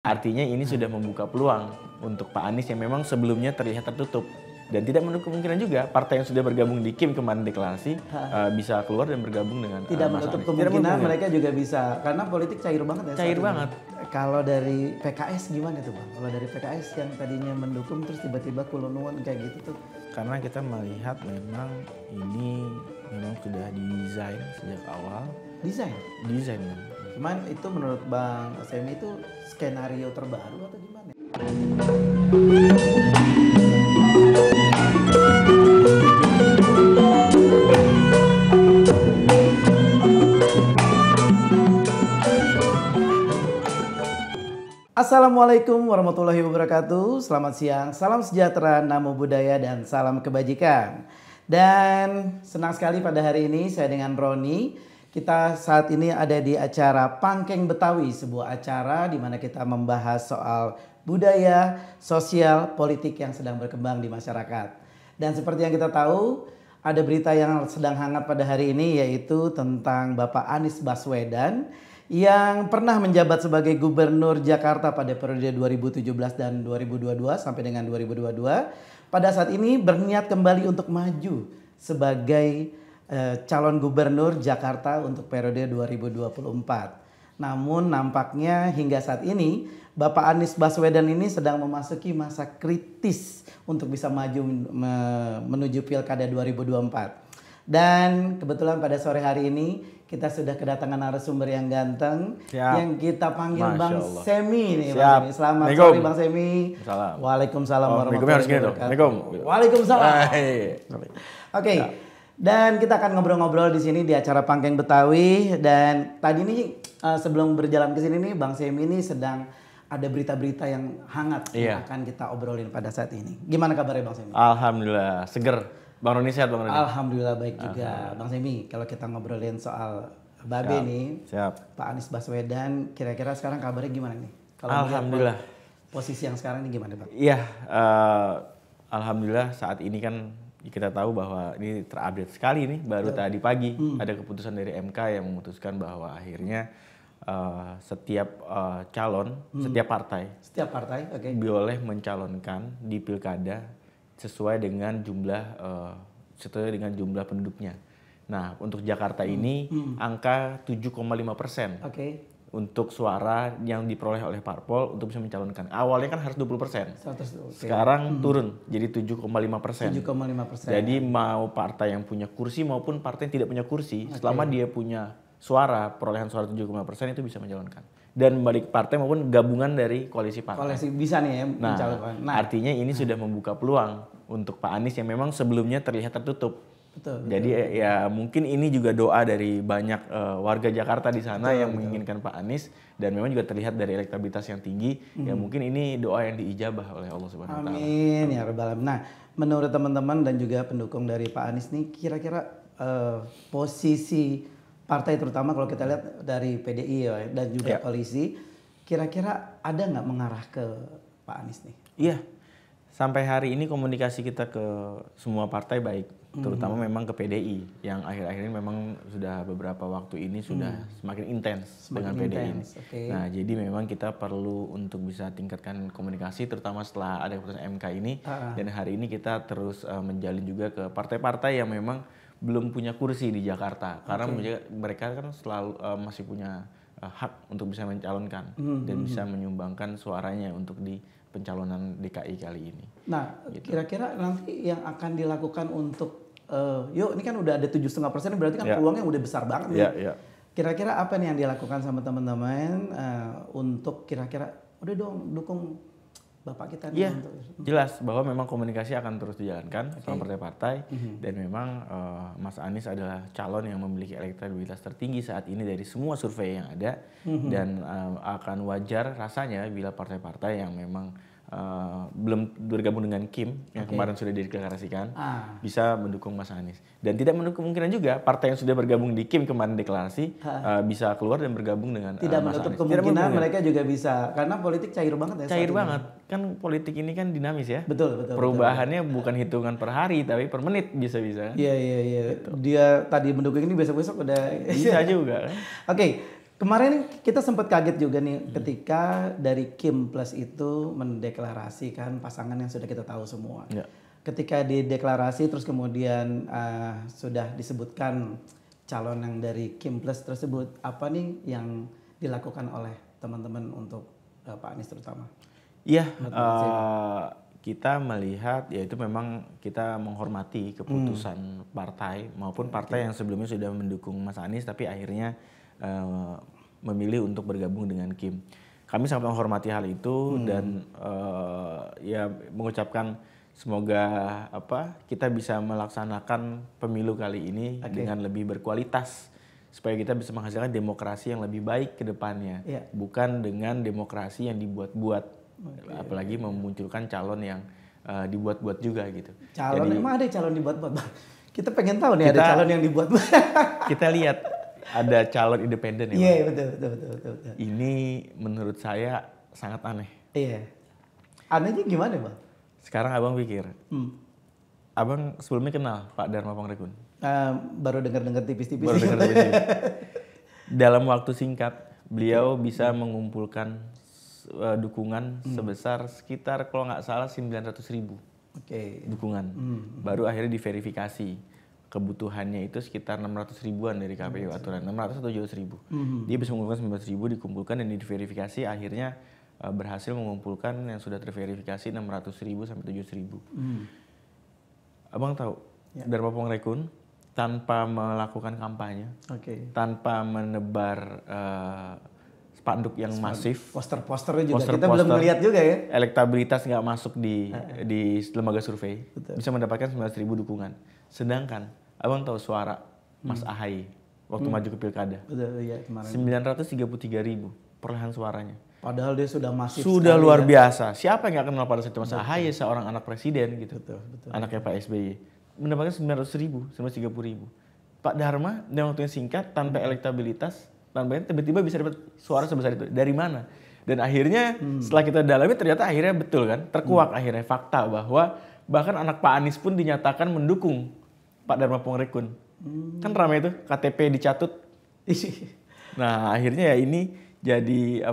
Artinya ini sudah membuka peluang untuk Pak Anies yang memang sebelumnya terlihat tertutup. Dan tidak menutup kemungkinan juga partai yang sudah bergabung di KIM kemarin deklarasi bisa keluar dan bergabung dengan tidak menutup kemungkinan mereka juga bisa, karena politik cair banget ya. Cair banget. Kalau dari PKS gimana tuh Bang? Kalau dari PKS yang tadinya mendukung terus tiba-tiba kulon-kulon kayak gitu tuh. Karena kita melihat memang ini memang sudah didesain sejak awal. Desain? Desain. Cuman itu menurut Bang Semi itu skenario terbaru atau gimana? Assalamualaikum warahmatullahi wabarakatuh. Selamat siang, salam sejahtera, namo buddhaya, dan salam kebajikan. Dan senang sekali pada hari ini saya dengan Roni. Kita saat ini ada di acara Pangkeng Betawi, sebuah acara di mana kita membahas soal budaya, sosial, politik yang sedang berkembang di masyarakat. Dan seperti yang kita tahu, ada berita yang sedang hangat pada hari ini, yaitu tentang Bapak Anies Baswedan yang pernah menjabat sebagai Gubernur Jakarta pada periode 2017 dan 2022 sampai dengan 2022. Pada saat ini berniat kembali untuk maju sebagai calon gubernur Jakarta untuk periode 2024. Namun nampaknya hingga saat ini Bapak Anies Baswedan ini sedang memasuki masa kritis untuk bisa maju menuju Pilkada 2024. Dan kebetulan pada sore hari ini kita sudah kedatangan narasumber yang ganteng. Siap. Yang kita panggil Bang Semi nih. Bang Semi. Selamat sore Bang Semi. Salam. Waalaikumsalam warahmatullahi wabarakatuh. Waalaikumsalam. Oke. Dan kita akan ngobrol-ngobrol di sini di acara Pangkeng Betawi. Dan tadi ini sebelum berjalan ke sini nih Bang Semi ini sedang ada berita-berita yang hangat yang akan kita obrolin pada saat ini. Gimana kabarnya Bang Semi? Alhamdulillah, seger. Bang Roni sehat Bang Roni? Alhamdulillah baik juga. Bang Semi, kalau kita ngobrolin soal Babe nih, Pak Anies Baswedan, kira-kira sekarang kabarnya gimana nih? Kalau alhamdulillah. Posisi yang sekarang ini gimana Bang? Iya, alhamdulillah saat ini kan kita tahu bahwa ini terupdate sekali nih, baru tadi pagi ada keputusan dari MK yang memutuskan bahwa akhirnya setiap calon, setiap partai boleh mencalonkan di pilkada sesuai dengan jumlah penduduknya. Nah, untuk Jakarta ini angka 7,5% untuk suara yang diperoleh oleh parpol untuk bisa mencalonkan. Awalnya kan harus 20%. Sekarang turun jadi 7,5%. 7,5%. Jadi mau partai yang punya kursi maupun partai yang tidak punya kursi, selama dia punya suara, perolehan suara 7,5% itu bisa mencalonkan. Dan balik partai maupun gabungan dari koalisi partai. Koalisi bisa nih ya mencalonkan. Nah, artinya ini sudah membuka peluang untuk Pak Anies yang memang sebelumnya terlihat tertutup. Jadi ya mungkin ini juga doa dari banyak warga Jakarta di sana yang menginginkan Pak Anies, dan memang juga terlihat dari elektabilitas yang tinggi. Ya mungkin ini doa yang diijabah oleh Allah Subhanahu wa taala. Amin ya rabbal alamin. Nah, menurut teman-teman dan juga pendukung dari Pak Anies nih, kira-kira posisi partai terutama kalau kita lihat dari PDI ya, dan juga koalisi, kira-kira ada nggak mengarah ke Pak Anies nih? Iya, sampai hari ini komunikasi kita ke semua partai baik, terutama memang ke PDI yang akhir-akhir ini memang sudah beberapa waktu ini sudah semakin intens dengan PDI ini. Nah, jadi memang kita perlu untuk bisa tingkatkan komunikasi, terutama setelah ada keputusan MK ini. Dan hari ini kita terus menjalin juga ke partai-partai yang memang belum punya kursi di Jakarta, karena mereka kan selalu masih punya hak untuk bisa mencalonkan dan bisa menyumbangkan suaranya untuk di pencalonan DKI kali ini. Nah, kira-kira nanti yang akan dilakukan untuk ini kan udah ada 7,5%, berarti kan peluangnya udah besar banget nih. Kira-kira apa nih yang dilakukan sama teman-teman untuk kira-kira udah dong dukung Bapak kita nih? Jelas bahwa memang komunikasi akan terus dijalankan sama partai-partai, dan memang Mas Anies adalah calon yang memiliki elektabilitas tertinggi saat ini dari semua survei yang ada, dan akan wajar rasanya bila partai-partai yang memang belum bergabung dengan KIM yang kemarin sudah dideklarasikan bisa mendukung Mas Anies. Dan tidak menutup kemungkinan juga partai yang sudah bergabung di KIM kemarin deklarasi bisa keluar dan bergabung dengan Mas Anies. Tidak menutup kemungkinan mereka juga bisa, karena politik cair banget ya. Cair banget. Kan politik ini kan dinamis ya. Betul. Perubahannya bukan hitungan per hari tapi per menit bisa-bisa. Iya. Dia tadi mendukung ini besok-besok udah bisa juga kan. Oke. Kemarin kita sempat kaget juga nih ketika dari Kim Plus itu mendeklarasikan pasangan yang sudah kita tahu semua. Ya. Ketika dideklarasi terus kemudian sudah disebutkan calon yang dari Kim Plus tersebut, apa nih yang dilakukan oleh teman-teman untuk Pak Anies terutama? Iya, kita melihat yaitu memang kita menghormati keputusan partai maupun partai yang sebelumnya sudah mendukung Mas Anies tapi akhirnya memilih untuk bergabung dengan Kim. Kami sangat menghormati hal itu dan ya mengucapkan semoga kita bisa melaksanakan pemilu kali ini dengan lebih berkualitas supaya kita bisa menghasilkan demokrasi yang lebih baik ke depannya, bukan dengan demokrasi yang dibuat-buat, apalagi memunculkan calon yang dibuat-buat juga gitu. Calon emang ada calon dibuat-buat, Bang? Kita pengen tahu nih ada calon yang dibuat-buat. Kita lihat ada calon independen ya. Iya, betul. Ini menurut saya sangat aneh. Iya. Anehnya gimana, Bang? Sekarang Abang pikir, Abang sebelumnya kenal Pak Dharma Pongrekun? Baru dengar-dengar tipis-tipis. Baru dengar tipis-tipis. Dalam waktu singkat, beliau bisa mengumpulkan dukungan sebesar sekitar kalau nggak salah 900.000 dukungan. Baru akhirnya diverifikasi. Kebutuhannya itu sekitar 600 ribuan dari KPU aturan, 600 atau 700 ribu. Dia bisa mengumpulkan 900 ribu, dikumpulkan dan diverifikasi, akhirnya berhasil mengumpulkan yang sudah terverifikasi 600 ribu sampai 700 ribu. Abang tahu, Dharma Pongrekun tanpa melakukan kampanye, tanpa menebar spanduk yang masif, poster-posternya juga kita belum melihat juga ya. Elektabilitas nggak masuk di lembaga survei, bisa mendapatkan 900 ribu dukungan. Sedangkan Abang tahu suara Mas Ahaye waktu maju ke pilkada, 933 ribu perolehan suaranya. Padahal dia sudah masif. Sudah luar biasa. Siapa yang nggak kenal pada saat itu Mas Ahaye, seorang anak presiden gitu, anaknya Pak SBY, mendapatkan 900 ribu, 930 ribu. Pak Dharma dalam waktu yang singkat tanpa elektabilitas, tiba-tiba bisa dapat suara sebesar itu. Dari mana? Dan akhirnya setelah kita dalami ternyata akhirnya betul kan, terkuak akhirnya fakta bahwa bahkan anak Pak Anies pun dinyatakan mendukung Pak Dharma Pongrekun. Kan ramai itu KTP dicatut. Nah akhirnya ya ini jadi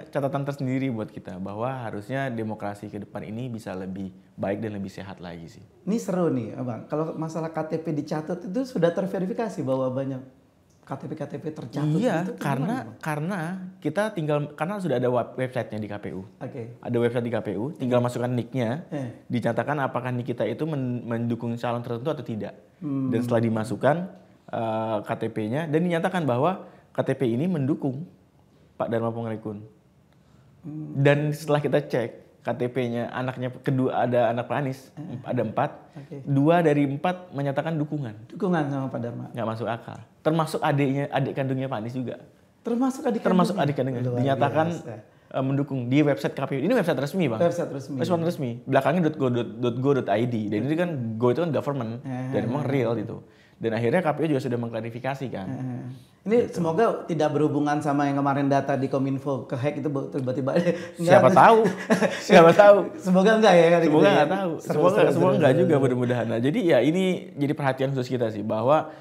catatan tersendiri buat kita bahwa harusnya demokrasi ke depan ini bisa lebih baik dan lebih sehat lagi sih. Ini seru nih Abang, kalau masalah KTP dicatut itu sudah terverifikasi bahwa banyak KTP tercatat. Iya, karena kita karena sudah ada websitenya di KPU. Ada website di KPU, tinggal masukkan nick-nya, dinyatakan apakah nick kita itu mendukung calon tertentu atau tidak. Dan setelah dimasukkan KTP-nya dan dinyatakan bahwa KTP ini mendukung Pak Dharma Pongrekun. Dan setelah kita cek KTP-nya anaknya kedua ada anak Pak Anies, ada 4. 2 dari 4 menyatakan dukungan. Dukungan sama Pak Dharma. Nggak masuk akal. Termasuk adik kandungnya Pak Anies juga. Termasuk adik kandungnya. Dinyatakan mendukung di website KPU. Ini website resmi, Bang. Website resmi. Belakangnya .go.id. Dan ini kan Go itu kan government dan memang real gitu. Dan akhirnya KPU juga sudah mengklarifikasi kan. Ini gitu. Semoga tidak berhubungan sama yang kemarin data di Kominfo kehack itu tiba-tiba. Siapa tahu. Semoga enggak ya. Semoga enggak tahu. Semoga enggak juga mudah-mudahan. Nah, jadi ya ini jadi perhatian khusus kita sih bahwa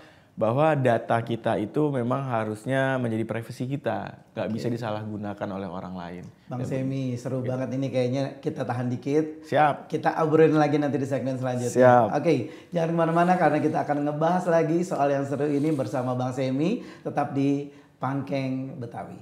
data kita itu memang harusnya menjadi privasi kita, nggak bisa disalahgunakan oleh orang lain. Bang Semi, seru banget ini kayaknya kita tahan dikit. Siap. Kita obrolin lagi nanti di segmen selanjutnya. Siap. Oke, jangan kemana-mana karena kita akan ngebahas lagi soal yang seru ini bersama Bang Semi, tetap di Pangkeng Betawi.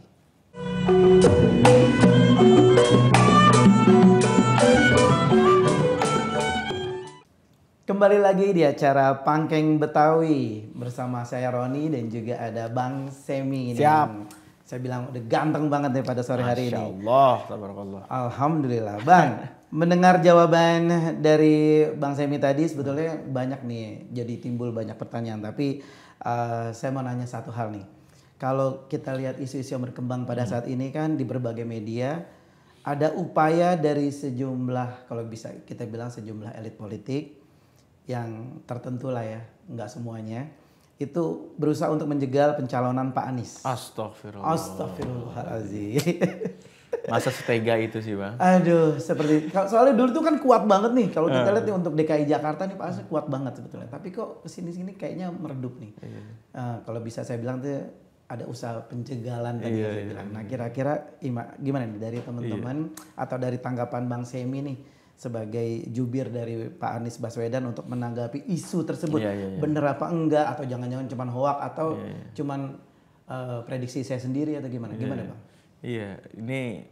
Kembali lagi di acara Pangkeng Betawi bersama saya Roni dan juga ada Bang Semi. Siap. Saya bilang udah ganteng banget nih pada sore hari ini. Masya Allah, tabarakallah. Alhamdulillah. Bang, mendengar jawaban dari Bang Semi tadi sebetulnya banyak nih, jadi timbul banyak pertanyaan. Tapi saya mau nanya satu hal nih. Kalau kita lihat isu-isu yang berkembang pada saat ini kan di berbagai media, ada upaya dari sejumlah, kalau bisa kita bilang sejumlah elit politik, yang tertentu lah ya, nggak semuanya, itu berusaha untuk menjegal pencalonan Pak Anies. Astagfirullahaladzim. Masa setega itu sih, Bang? Aduh, soalnya dulu tuh kan kuat banget nih. Kalau kita lihat nih untuk DKI Jakarta nih Pak Anies kuat banget sebetulnya. Tapi kok kesini-sini kayaknya meredup nih. Kalau bisa saya bilang tuh ada usaha pencegalan tadi yang saya bilang. Nah kira-kira gimana nih dari teman-teman atau dari tanggapan Bang Semi nih sebagai jubir dari Pak Anies Baswedan untuk menanggapi isu tersebut, bener apa enggak atau jangan-jangan cuma hoak atau cuman prediksi saya sendiri atau gimana Bang? Iya, ini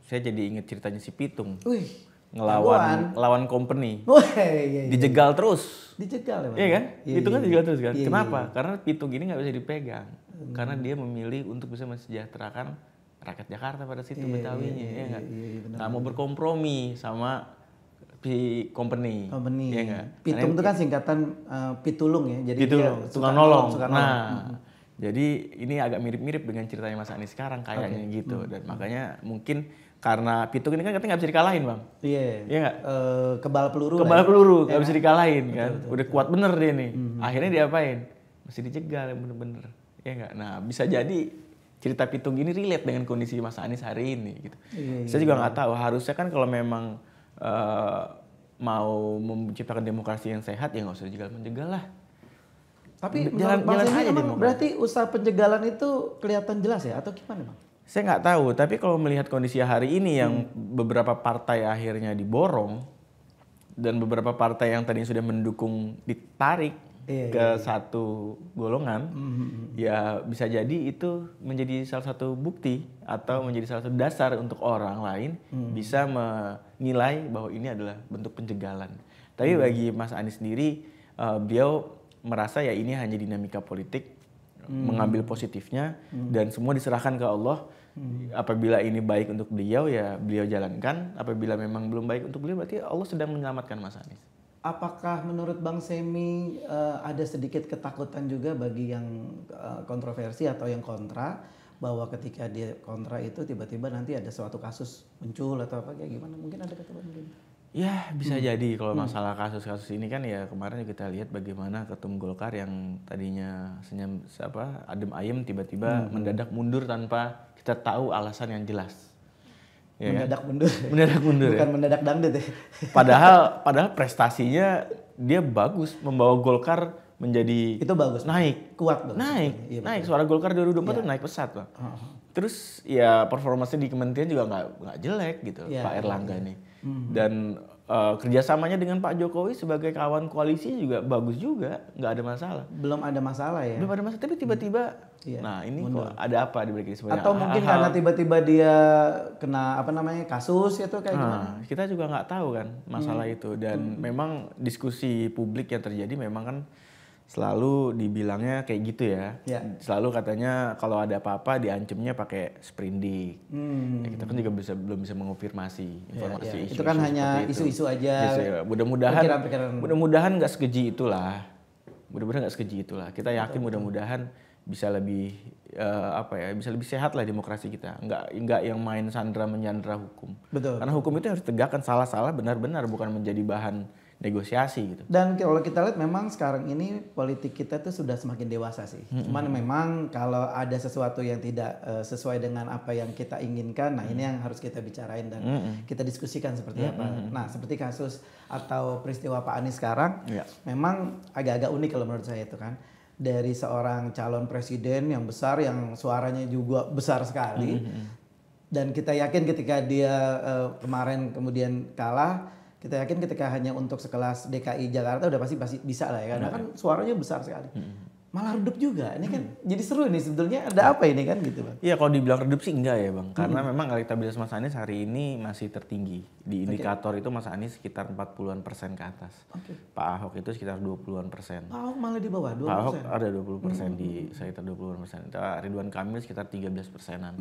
saya jadi inget ceritanya si Pitung. Wih, ngelawan company. Dijegal terus. Dijegal ya Bang? Iya kan? Pitung kan dijegal terus kan? Kenapa? Karena Pitung ini nggak bisa dipegang. Karena dia memilih untuk bisa mensejahterakan rakyat Jakarta pada situ Betawinya, ya nggak? Nggak mau berkompromi sama company. Ya nggak? Pitung itu kan singkatan pitulung ya. Jadi pitulung, tukang nolong. Nah, jadi ini agak mirip-mirip dengan ceritanya Mas Anies sekarang kayaknya gitu. Dan makanya mungkin karena Pitung ini kan katanya nggak bisa dikalahin Bang. Iya nggak? Kebal peluru. Kebal peluru nggak bisa dikalahin kan. Udah kuat bener dia nih. Akhirnya diapain? Mesti dijegal yang bener-bener. Ya nggak? Nah bisa jadi cerita Pitung ini relate dengan kondisi Mas Anies hari ini gitu. Saya juga nggak tahu. Harusnya kan kalau memang mau menciptakan demokrasi yang sehat ya nggak usah menjegal lah. Tapi jalan aja emang berarti usaha penjegalan itu kelihatan jelas ya atau gimana Bang? Saya nggak tahu. Tapi kalau melihat kondisi hari ini yang beberapa partai akhirnya diborong dan beberapa partai yang tadinya sudah mendukung ditarik ke satu golongan, ya bisa jadi itu menjadi salah satu bukti atau menjadi salah satu dasar untuk orang lain bisa menilai bahwa ini adalah bentuk penjegalan. Tapi bagi Mas Anies sendiri, beliau merasa ya ini hanya dinamika politik, mengambil positifnya dan semua diserahkan ke Allah. Apabila ini baik untuk beliau ya beliau jalankan, apabila memang belum baik untuk beliau berarti Allah sedang menyelamatkan Mas Anies. Apakah menurut Bang Semi ada sedikit ketakutan juga bagi yang kontroversi atau yang kontra bahwa ketika dia kontra itu tiba-tiba nanti ada suatu kasus muncul atau apa kayak gimana? Mungkin ada ketakutan mungkin. Ya bisa jadi kalau masalah kasus-kasus ini kan ya kemarin kita lihat bagaimana ketum Golkar yang tadinya senyum adem ayem tiba-tiba mendadak mundur tanpa kita tahu alasan yang jelas. Ya mendadak kan? mundur. Mendadak mundur. Bukan ya? Mendadak dangdut ya. Padahal prestasinya dia bagus membawa Golkar menjadi itu bagus. Naik. Kuat bagus. Naik. Suara Golkar 2024 tuh naik pesat, Pak. Terus ya performanya di kementerian juga nggak jelek gitu, Pak Erlangga nih. Dan kerjasamanya dengan Pak Jokowi sebagai kawan koalisi juga bagus juga, nggak ada masalah. Belum ada masalah ya? Belum ada masalah, tapi tiba-tiba, nah ini mundur. Kok ada apa di balik ini sebenarnya? Atau mungkin karena tiba-tiba dia kena kasus itu kayak gimana? Kita juga nggak tahu kan masalah itu. Dan memang diskusi publik yang terjadi memang kan selalu dibilangnya kayak gitu ya. Selalu katanya kalau ada apa-apa diancamnya pakai sprindik. Ya, kita kan juga belum bisa mengonfirmasi informasi isu. Itu kan hanya isu-isu aja. Mudah-mudahan nggak sekeji itulah. Kita yakin mudah-mudahan bisa lebih bisa lebih sehat lah demokrasi kita. Nggak yang main sandra menyandra hukum. Betul. Karena hukum itu harus tegakkan, salah-salah benar-benar, bukan menjadi bahan negosiasi gitu. Dan kalau kita lihat memang sekarang ini politik kita tuh sudah semakin dewasa sih. Cuman memang kalau ada sesuatu yang tidak sesuai dengan apa yang kita inginkan, nah ini yang harus kita bicarain dan kita diskusikan seperti apa. Nah seperti kasus atau peristiwa Pak Anies sekarang, memang agak-agak unik kalau menurut saya itu kan. Dari seorang calon presiden yang besar, yang suaranya juga besar sekali. Dan kita yakin ketika dia kemarin kemudian kalah, kita yakin ketika hanya untuk sekelas DKI Jakarta udah pasti bisa lah ya karena kan suaranya besar sekali. Malah redup juga. Ini kan jadi seru nih sebetulnya ada apa ini kan gitu Bang. Iya kalau dibilang redup sih enggak ya Bang. Karena memang elektabilitas Mas Anies hari ini masih tertinggi. Di indikator itu Mas Anies sekitar 40-an% ke atas. Pak Ahok itu sekitar 20-an%. Pak Ahok malah di bawah 20%. Pak Ahok ada 20% di sekitar 20%. Ridwan Kamil sekitar 13%-an.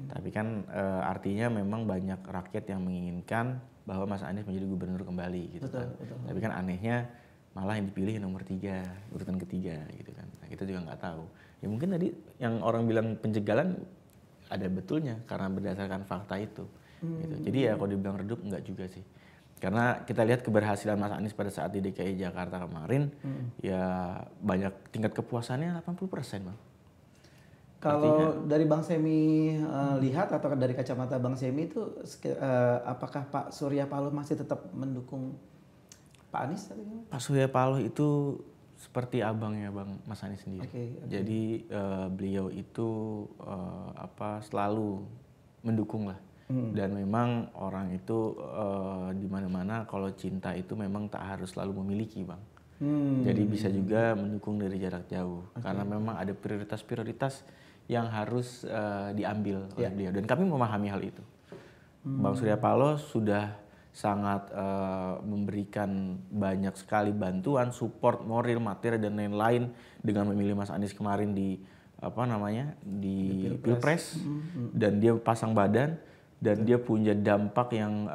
Tapi kan artinya memang banyak rakyat yang menginginkan bahwa Mas Anies menjadi gubernur kembali gitu kan. Tapi kan anehnya malah yang dipilih nomor 3, urutan ketiga gitu kan. Nah, kita juga nggak tahu. Ya mungkin tadi yang orang bilang penjegalan ada betulnya karena berdasarkan fakta itu. Gitu. Jadi ya kalau dibilang redup enggak juga sih. Karena kita lihat keberhasilan Mas Anies pada saat di DKI Jakarta kemarin, ya banyak tingkat kepuasannya 80%, Bang. Kalau dari Bang Semi lihat atau dari kacamata Bang Semi itu apakah Pak Surya Paloh masih tetap mendukung Pak Anies? Pak Surya Paloh itu seperti abangnya Bang Mas Anies sendiri. Jadi beliau itu selalu mendukung lah. Dan memang orang itu di mana-mana kalau cinta itu memang tak harus selalu memiliki Bang. Jadi bisa juga mendukung dari jarak jauh. Karena memang ada prioritas-prioritas yang harus diambil oleh beliau. Dan kami memahami hal itu. Bang Surya Paloh sudah sangat memberikan banyak sekali bantuan, support, moral, materi dan lain-lain dengan memilih Mas Anies kemarin di di Pilpres. Dan dia pasang badan dan dia punya dampak yang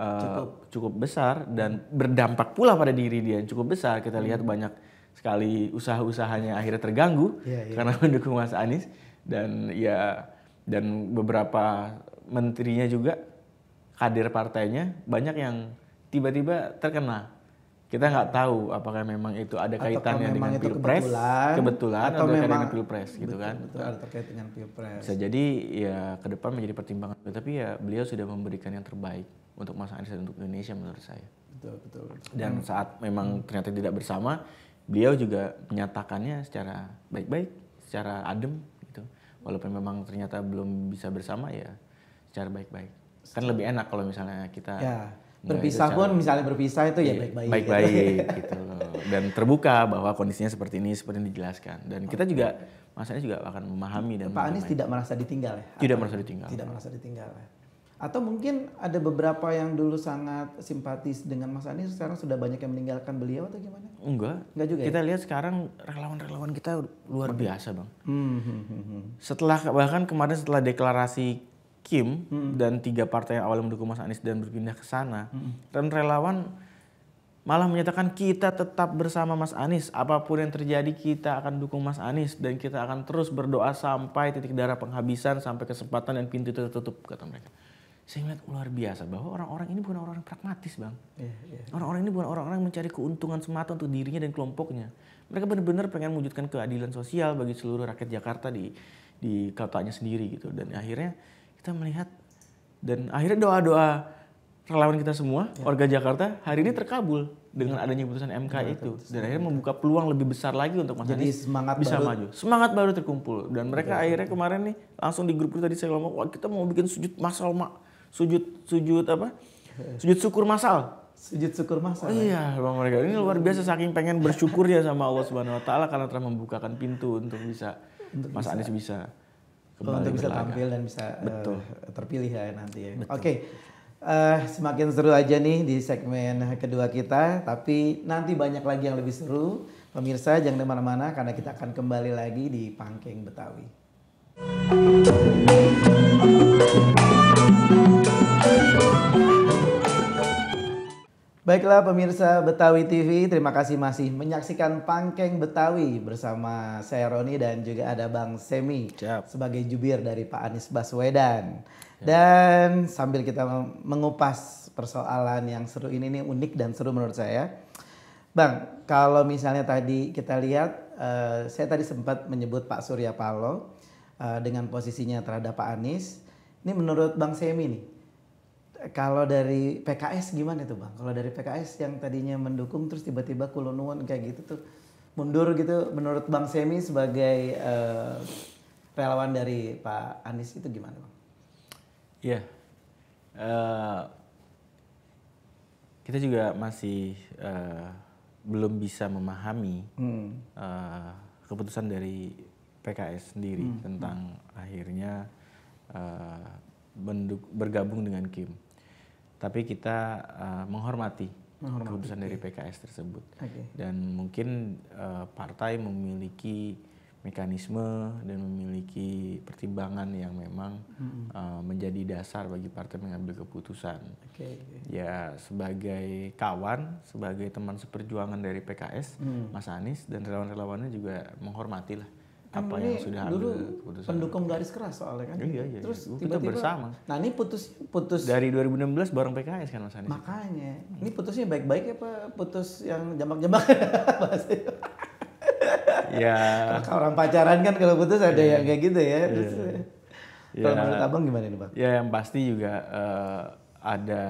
cukup besar dan berdampak pula pada diri dia yang cukup besar. Kita lihat banyak sekali usaha-usahanya akhirnya terganggu karena mendukung Mas Anies dan beberapa menterinya juga, kader partainya banyak yang tiba-tiba terkena. Kita nggak tahu apakah memang itu ada kaitannya dengan Pilpres, kebetulan atau memang dengan Pilpres gitu kan. Betul, ada terkait dengan Pilpres. Bisa jadi ya ke depan menjadi pertimbangan, tapi ya beliau sudah memberikan yang terbaik untuk Mas Anies dan untuk Indonesia menurut saya. Betul. Dan saat memang ternyata tidak bersama, beliau juga menyatakannya secara baik-baik, secara adem gitu. Walaupun memang ternyata belum bisa bersama ya secara baik-baik. Kan lebih enak kalau misalnya kita berpisah pun misalnya berpisah itu ya baik-baik gitu. Dan terbuka bahwa kondisinya seperti ini dijelaskan. Dan kita juga Mas Anies juga akan memahami dan Pak Anies tidak merasa ditinggal ya? Tidak merasa ditinggal. Tidak merasa ditinggal ya. Atau mungkin ada beberapa yang dulu sangat simpatis dengan Mas Anies sekarang sudah banyak yang meninggalkan beliau atau gimana? Enggak juga. Kita lihat sekarang relawan-relawan kita luar biasa Bang. Bahkan kemarin setelah deklarasi Kim dan 3 partai yang awalnya mendukung Mas Anies dan berpindah ke sana, dan relawan malah menyatakan kita tetap bersama Mas Anies, apapun yang terjadi kita akan dukung Mas Anies dan kita akan terus berdoa sampai titik darah penghabisan, sampai kesempatan dan pintu itu tertutup, kata mereka. Saya melihat luar biasa bahwa orang-orang ini bukan orang-orang pragmatis Bang. Orang-orang ini bukan orang-orang yang mencari keuntungan semata untuk dirinya dan kelompoknya. Mereka benar-benar pengen mewujudkan keadilan sosial bagi seluruh rakyat Jakarta di kotanya sendiri gitu. Dan akhirnya kita melihat dan akhirnya doa-doa relawan kita semua, warga Jakarta hari ini terkabul dengan adanya putusan MK itu. Dan akhirnya membuka peluang lebih besar lagi untuk Mas Anies bisa maju. Semangat baru terkumpul. Dan mereka akhirnya kemarin nih langsung di grup tadi saya ngomong, wah kita mau bikin sujud syukur masal. Sujud syukur masal. Iya, Bang, mereka ini luar biasa saking pengen bersyukur ya sama Allah Subhanahu wa taala karena telah membukakan pintu untuk Mas Anies bisa kembali untuk bisa berlaga. tampil dan bisa terpilih ya nanti ya. Oke. Semakin seru aja nih di segmen kedua kita, tapi nanti banyak lagi yang lebih seru. Pemirsa jangan kemana-mana karena kita akan kembali lagi di Pangkeng Betawi. Baiklah pemirsa Betawi TV, terima kasih masih menyaksikan Pangkeng Betawi bersama saya Roni dan juga ada Bang Semi sebagai jubir dari Pak Anies Baswedan. Dan sambil kita mengupas persoalan yang seru ini nih, unik dan seru menurut saya. Bang, kalau misalnya tadi kita lihat, saya tadi sempat menyebut Pak Surya Paloh dengan posisinya terhadap Pak Anies. Ini menurut Bang Semi nih, kalau dari PKS gimana tuh Bang? Kalau dari PKS yang tadinya mendukung terus tiba-tiba kulonungan kayak gitu tuh mundur gitu, menurut Bang Semi sebagai relawan dari Pak Anies itu gimana Bang? Iya, kita juga masih belum bisa memahami keputusan dari PKS sendiri tentang akhirnya bergabung dengan Kim. Tapi kita menghormati keputusan dari PKS tersebut. Dan mungkin partai memiliki mekanisme dan memiliki pertimbangan yang memang menjadi dasar bagi partai mengambil keputusan. Ya sebagai kawan, sebagai teman seperjuangan dari PKS, Mas Anies dan relawan-relawannya juga menghormati lah apa yang sudah dulu ambil keputusan. Pendukung garis keras soalnya kan. Iya. Terus kita tiba-tiba bersama. Nah ini putus dari 2016 bareng PKS kan Mas Anies. Makanya ini putusnya baik-baik ya Pak, putus yang jambak-jambak. Ya. Kalau orang pacaran kan kalau putus ada yang kayak gitu ya. Terus, kalau menurut Abang gimana nih Bang? Ya yang pasti juga ada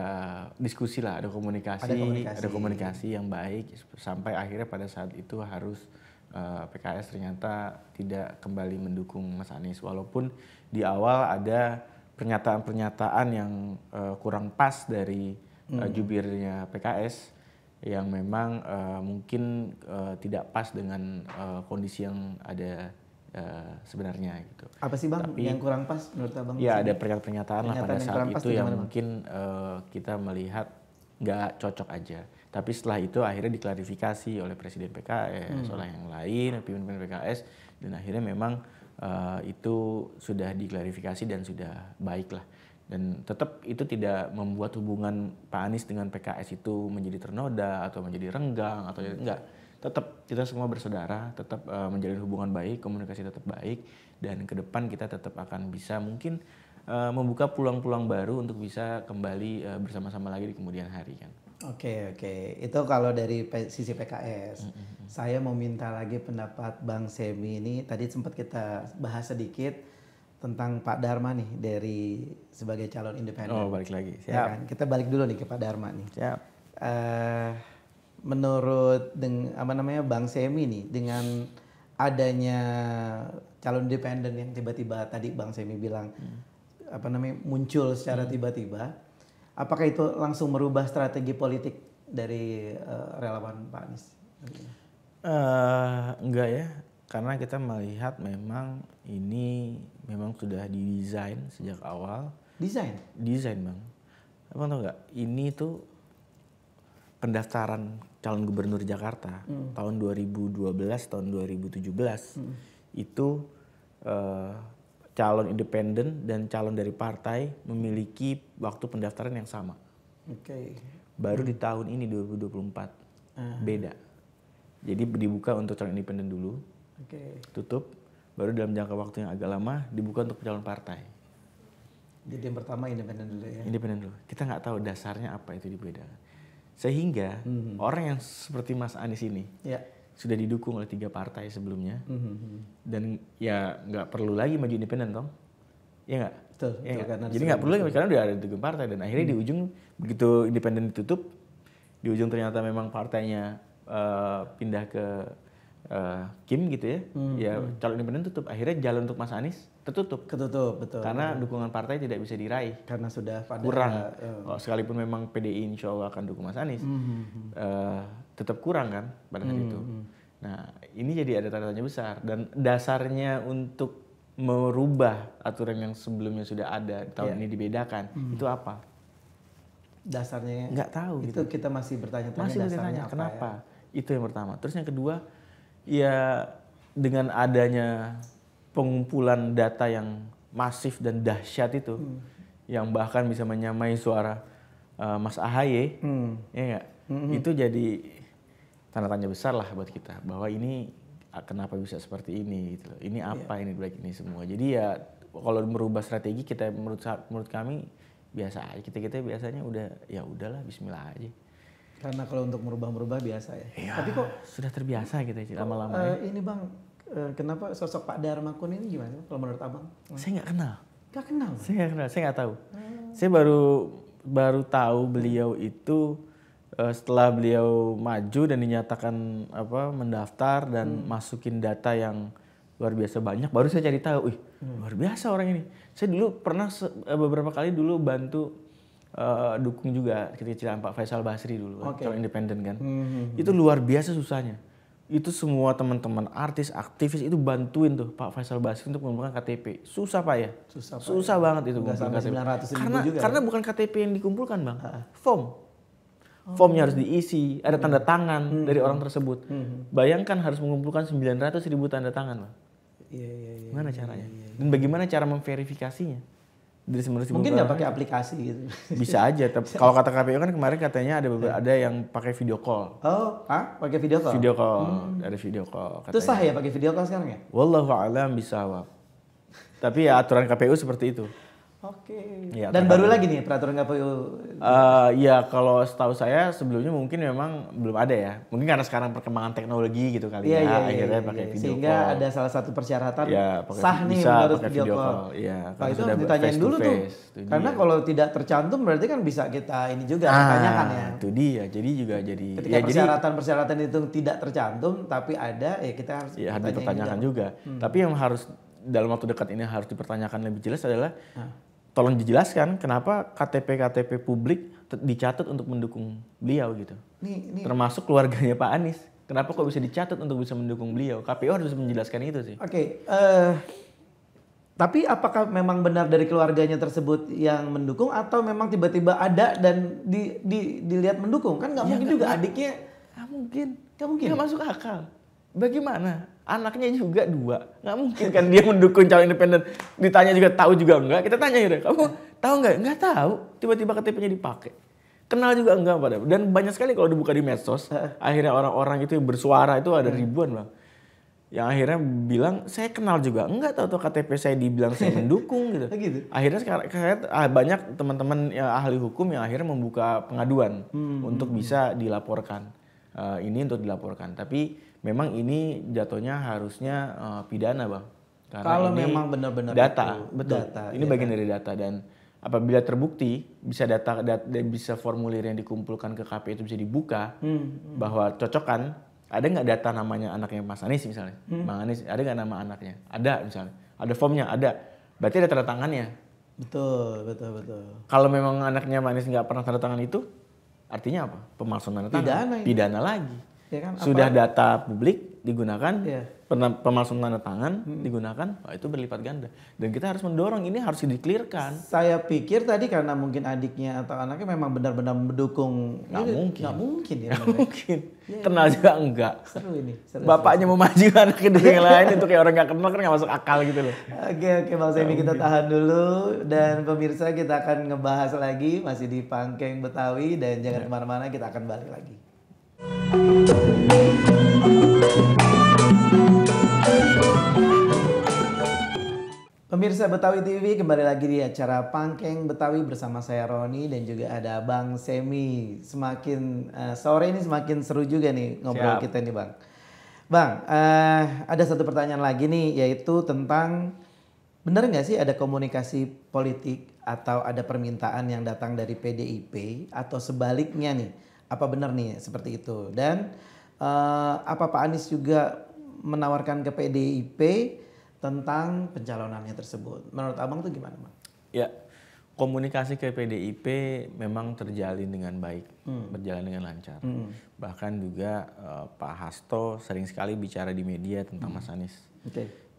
diskusi lah, ada komunikasi yang baik sampai akhirnya pada saat itu harus PKS ternyata tidak kembali mendukung Mas Anies, walaupun di awal ada pernyataan-pernyataan yang kurang pas dari jubirnya PKS yang memang mungkin tidak pas dengan kondisi yang ada sebenarnya gitu. Apa sih Bang yang kurang pas menurut Abang? Ya ada pernyataan lah pada saat itu yang mungkin kita melihat nggak cocok aja. Tapi setelah itu akhirnya diklarifikasi oleh Presiden PKS, oleh yang lain, pimpinan PKS, dan akhirnya memang itu sudah diklarifikasi dan sudah baik lah. Dan tetap itu tidak membuat hubungan Pak Anies dengan PKS itu menjadi ternoda atau menjadi renggang atau enggak. Tetap kita semua bersaudara, tetap menjalin hubungan baik, komunikasi tetap baik, dan ke depan kita tetap akan bisa mungkin membuka peluang-peluang baru untuk bisa kembali bersama-sama lagi di kemudian hari kan. Oke. Itu kalau dari sisi PKS. Saya mau minta lagi pendapat Bang Semi ini. Tadi sempat kita bahas sedikit tentang Pak Dharma nih dari sebagai calon independen. Oh, balik lagi. Siap. Ya kan? Kita balik dulu nih ke Pak Dharma nih. Siap. Menurut Bang Semi nih dengan adanya calon independen yang tiba-tiba tadi Bang Semi bilang muncul secara tiba-tiba, apakah itu langsung merubah strategi politik dari relawan Pak Anies? Enggak ya, karena kita melihat memang ini memang sudah didesain sejak awal. Desain Bang. Abang tahu nggak? Ini tuh pendaftaran calon gubernur Jakarta tahun 2012, tahun 2017 itu calon independen dan calon dari partai memiliki waktu pendaftaran yang sama. Baru di tahun ini 2024 beda. Jadi dibuka untuk calon independen dulu, tutup, baru dalam jangka waktu yang agak lama dibuka untuk calon partai. Jadi yang pertama independen dulu ya? Independen dulu. Kita nggak tahu dasarnya apa itu dibedakan. Sehingga orang yang seperti Mas Anies ini sudah didukung oleh 3 partai sebelumnya, dan ya nggak perlu lagi maju independen toh, ya nggak? Betul. Jadi nggak perlu lagi karena udah ada 3 partai, dan akhirnya di ujung begitu independen ditutup, di ujung ternyata memang partainya pindah ke Kim gitu ya, ya calon independen tutup, akhirnya jalan untuk Mas Anies ketutup, betul. Karena dukungan partai tidak bisa diraih, karena sudah kurang. Sekalipun memang PDI insya Allah akan dukung Mas Anies, tetap kurang kan pada saat itu. Nah ini jadi ada tanda tanya besar, dan dasarnya untuk merubah aturan yang sebelumnya sudah ada tahun ini dibedakan, itu apa? Dasarnya nggak tahu. Itu gitu. Kita masih bertanya-tanya dasarnya apa, kenapa? Ya? Itu yang pertama. Terus yang kedua, ya dengan adanya pengumpulan data yang masif dan dahsyat itu, yang bahkan bisa menyamai suara Mas AHY, ya nggak? Itu jadi tanda tanya besar lah buat kita, bahwa ini kenapa bisa seperti ini gitu loh. Ini apa ini baik ini semua. Jadi ya kalau merubah strategi kita menurut kami biasa aja. Kita biasanya udahlah bismillah aja. Karena kalau untuk merubah biasa ya. Tapi kok sudah terbiasa kita lama-lama. Ini Bang, kenapa sosok Pak Dharma Kun ini gimana kalau menurut Abang? Saya nggak kenal. Nggak kenal? Saya nggak tahu. Saya baru tahu beliau itu setelah beliau maju dan dinyatakan mendaftar dan masukin data yang luar biasa banyak, baru saya cari tahu, luar biasa orang ini. Saya dulu pernah beberapa kali dulu bantu dukung juga kecil-kecilan Pak Faisal Basri dulu, calon independen kan. Itu luar biasa susahnya. Itu semua teman-teman artis, aktivis itu bantuin tuh Pak Faisal Basri untuk mengumpulkan KTP. Susah Pak ya? Susah banget itu mengumpulkan KTP. Karena bukan KTP yang dikumpulkan Bang, form. Formnya harus diisi, ada tanda tangan dari orang tersebut. Bayangkan harus mengumpulkan 900.000 tanda tangan, Bang. Gimana caranya? Dan bagaimana cara memverifikasinya? Dari mungkin nggak pakai aplikasi gitu. Bisa aja. Kalau kata KPU kan kemarin katanya ada yang pakai video call. Pakai video call? Video call, ada video call. Itu sah ya pakai video call sekarang ya? Wallahu a'lam bishawab. Tapi ya aturan KPU seperti itu. Oke. Ya, Dan baru lagi nih peraturan KPU. Ya kalau setahu saya sebelumnya mungkin memang belum ada ya. Mungkin karena sekarang perkembangan teknologi gitu kali Iya, akhirnya pakai video sehingga call. ada salah satu persyaratan Ya, sah nih bisa harus pakai video call. Iya, Nah, itu harus ditanyain dulu tuh. Karena kalau tidak tercantum berarti kan bisa kita ini juga pertanyakan ya. Itu dia. Jadi juga jadi ketika persyaratan-persyaratan itu tidak tercantum tapi ada ya kita harus dipertanyakan juga. Tapi yang harus dalam waktu dekat ini harus dipertanyakan lebih jelas adalah tolong dijelaskan kenapa KTP publik dicatat untuk mendukung beliau gitu. Nih. Termasuk keluarganya Pak Anies. Kenapa kok bisa dicatat untuk bisa mendukung beliau? KPU harus menjelaskan itu sih. Oke. Tapi apakah memang benar dari keluarganya tersebut yang mendukung atau memang tiba-tiba ada dan dilihat mendukung? Kan nggak mungkin juga adiknya. Nggak mungkin. Nggak masuk akal. Bagaimana? Anaknya juga 2. Nggak mungkin kan dia mendukung calon independen. Ditanya juga tahu juga enggak. Kita tanya ya, kamu tahu nggak? Nggak tahu. Tiba-tiba KTP-nya dipakai. Kenal juga enggak pada. Dan banyak sekali kalau dibuka di medsos. Akhirnya orang-orang itu yang bersuara itu ada ribuan bang. Yang akhirnya bilang saya kenal juga. Enggak tahu KTP saya dibilang saya mendukung gitu. Akhirnya sekarang banyak teman-teman yang ahli hukum yang akhirnya membuka pengaduan untuk bisa dilaporkan. Ini untuk dilaporkan. Tapi memang ini jatuhnya harusnya pidana bang. Karena kalau ini memang benar-benar data, betul. Data, ini bagian dari data dan apabila terbukti bisa data bisa formulir yang dikumpulkan ke KPU itu bisa dibuka bahwa cocokan ada nggak data namanya anaknya Mas Anies misalnya, Bang Anies ada nggak nama anaknya? Ada misalnya, ada formnya ada, berarti ada tanda tangannya. Betul. Kalau memang anaknya Mas Anies nggak pernah tanda tangan itu, artinya apa? Pemalsuan tanda tangan. Pidana lagi. Ya kan, sudah data publik digunakan, pemalsuan tanda tangan digunakan, itu berlipat ganda. Dan kita harus mendorong ini harus di-clearkan. Saya pikir tadi karena mungkin adiknya atau anaknya memang benar-benar mendukung. Nggak mungkin ya. Nggak mungkin. Kenal juga enggak. Seru ini. Bapaknya mau maju anaknya dengan yang lain itu kayak orang nggak kenal kan nggak masuk akal gitu loh. Oke Bang Semi kita tahan dulu dan pemirsa kita akan ngebahas lagi masih di Pangkeng Betawi dan jangan kemana-mana kita akan balik lagi. Pemirsa Betawi TV kembali lagi di acara Pangkeng Betawi bersama saya Roni dan juga ada Bang Semi. Semakin sore ini semakin seru juga nih ngobrol kita nih Bang. Bang, ada satu pertanyaan lagi nih yaitu tentang benar nggak sih ada komunikasi politik atau ada permintaan yang datang dari PDIP atau sebaliknya nih? Apa benar nih seperti itu? Dan apa Pak Anies juga menawarkan ke PDIP tentang pencalonannya tersebut? Menurut Abang tuh gimana Bang? Ya, komunikasi ke PDIP memang terjalin dengan baik, berjalan dengan lancar. Bahkan juga Pak Hasto sering sekali bicara di media tentang Mas Anies.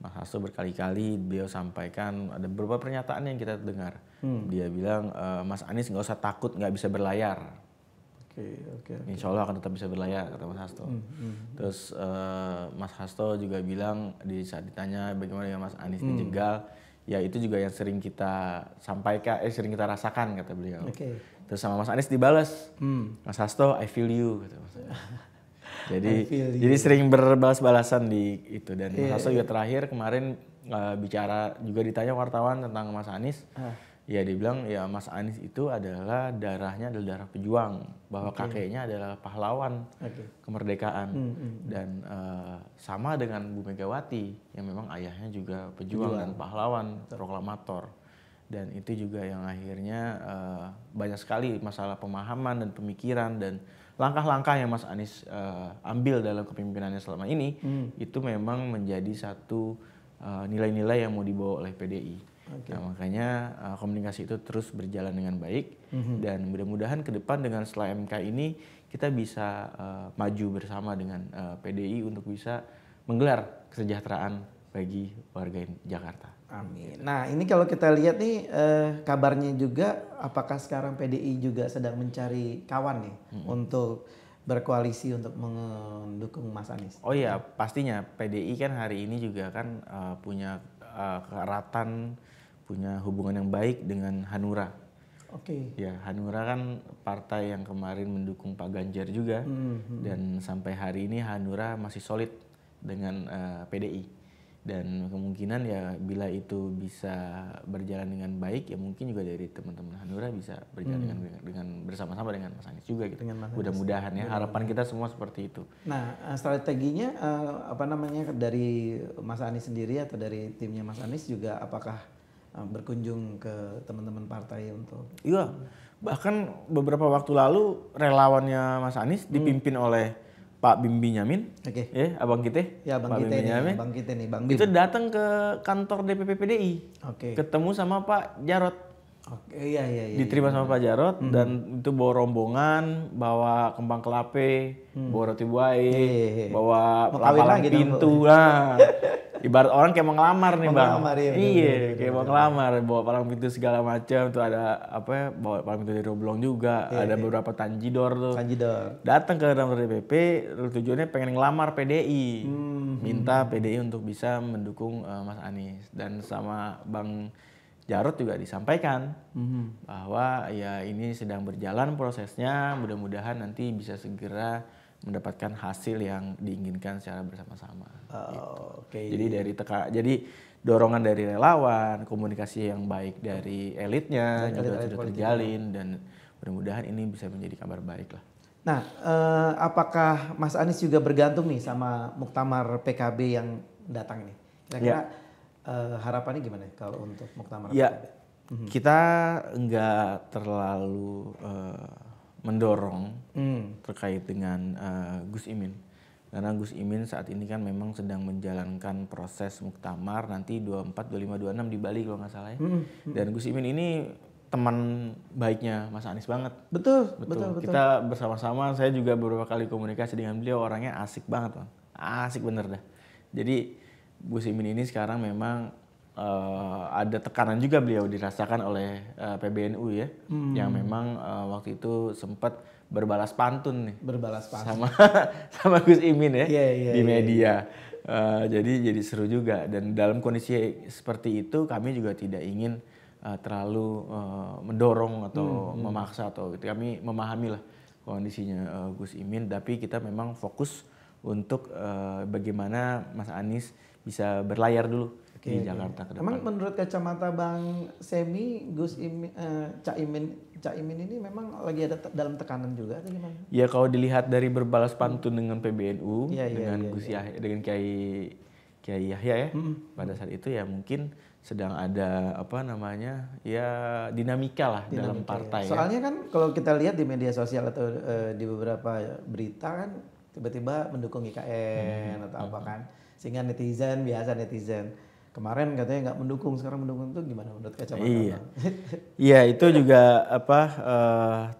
Mas Hasto berkali-kali beliau sampaikan ada beberapa pernyataan yang kita dengar. Dia bilang Mas Anies nggak usah takut nggak bisa berlayar. Insya Allah akan tetap bisa berlayar kata Mas Hasto. Terus Mas Hasto juga bilang di saat ditanya bagaimana dengan Mas Anies dijegal, ya itu juga yang sering kita sampaikan, sering kita rasakan kata beliau. Terus sama Mas Anies dibalas, Mas Hasto I feel you kata Mas. Jadi sering berbalas-balasan di itu dan Mas Hasto juga terakhir kemarin bicara juga ditanya wartawan tentang Mas Anies. Ya dia bilang ya Mas Anies itu adalah darahnya adalah darah pejuang, bahwa kakeknya adalah pahlawan kemerdekaan dan sama dengan Bu Megawati yang memang ayahnya juga pejuang dan pahlawan proklamator, dan itu juga yang akhirnya banyak sekali masalah pemahaman dan pemikiran dan langkah-langkah yang Mas Anies ambil dalam kepemimpinannya selama ini itu memang menjadi satu nilai-nilai yang mau dibawa oleh PDI. Nah, makanya komunikasi itu terus berjalan dengan baik dan mudah-mudahan ke depan dengan setelah MK ini kita bisa maju bersama dengan PDI untuk bisa menggelar kesejahteraan bagi warga Jakarta. Amin. Nah ini kalau kita lihat nih kabarnya juga apakah sekarang PDI juga sedang mencari kawan nih untuk berkoalisi untuk mendukung Mas Anies? Oh iya pastinya PDI kan hari ini juga kan punya keeratan, punya hubungan yang baik dengan Hanura. Ya Hanura kan partai yang kemarin mendukung Pak Ganjar juga dan sampai hari ini Hanura masih solid dengan PDI. Dan kemungkinan ya bila itu bisa berjalan dengan baik ya mungkin juga dari teman-teman Hanura bisa berjalan dengan bersama-sama dengan Mas Anies juga gitu. Mudah-mudahan ya, harapan kita semua seperti itu. Nah, strateginya apa namanya dari Mas Anies sendiri atau dari timnya Mas Anies juga apakah berkunjung ke teman-teman partai untuk? Iya, bahkan beberapa waktu lalu relawannya Mas Anies dipimpin oleh Pak Bim Binyamin, ya abang kita, Bang kita nih, Bang Bim. Itu datang ke kantor DPP PDI, ketemu sama Pak Jarod. Iya. Diterima sama Pak Jarod dan itu bawa rombongan, bawa kembang kelape, bawa roti buah, bawa palang pintu lah. Ibarat orang kayak mau ngelamar nih bang. Kayak mau ngelamar, bawa palang pintu segala macam. Tuh ada bawa palang pintu dari Roblong juga. Ada beberapa tanjidor tuh. Datang ke kantor DPP, tujuannya pengen ngelamar PDI, minta PDI untuk bisa mendukung Mas Anies. Dan sama Bang Jarod juga disampaikan bahwa ya ini sedang berjalan prosesnya. Mudah-mudahan nanti bisa segera mendapatkan hasil yang diinginkan secara bersama-sama. Jadi dorongan dari relawan, komunikasi yang baik dari elitnya juga sudah terjalin dan mudah-mudahan ini bisa menjadi kabar baik lah. Nah, apakah Mas Anies juga bergantung nih sama muktamar PKB yang datang ini? Kira-kira harapannya gimana kalau untuk muktamar PKB? Kita nggak terlalu mendorong terkait dengan Gus Imin. Karena Gus Imin saat ini kan memang sedang menjalankan proses muktamar nanti 24, 25, 26 di Bali kalau nggak salah ya. Dan Gus Imin ini teman baiknya Mas Anies banget. Betul. Kita bersama-sama, saya juga beberapa kali komunikasi dengan beliau, orangnya asik banget bang. Asik bener dah. Jadi Gus Imin ini sekarang memang ada tekanan juga beliau dirasakan oleh PBNU ya, yang memang waktu itu sempat berbalas pantun nih, sama Gus Imin ya di media. Jadi seru juga dan dalam kondisi seperti itu kami juga tidak ingin terlalu mendorong atau memaksa atau gitu. Kami memahami lah kondisinya Gus Imin, tapi kita memang fokus untuk bagaimana Mas Anies bisa berlayar dulu di Jakarta ke depan. Emang menurut kacamata Bang Semi, Cak Imin ini memang lagi ada dalam tekanan juga atau gimana? Ya kalau dilihat dari berbalas pantun dengan PBNU, dengan Gus Yahya, dengan Kiai Yahya ya, pada saat itu ya mungkin sedang ada dinamika lah dalam partai. Soalnya kan kalau kita lihat di media sosial atau di beberapa berita kan tiba-tiba mendukung IKN atau apa kan, sehingga netizen kemarin katanya nggak mendukung, sekarang mendukung, itu gimana menurut kacamata? Iya itu juga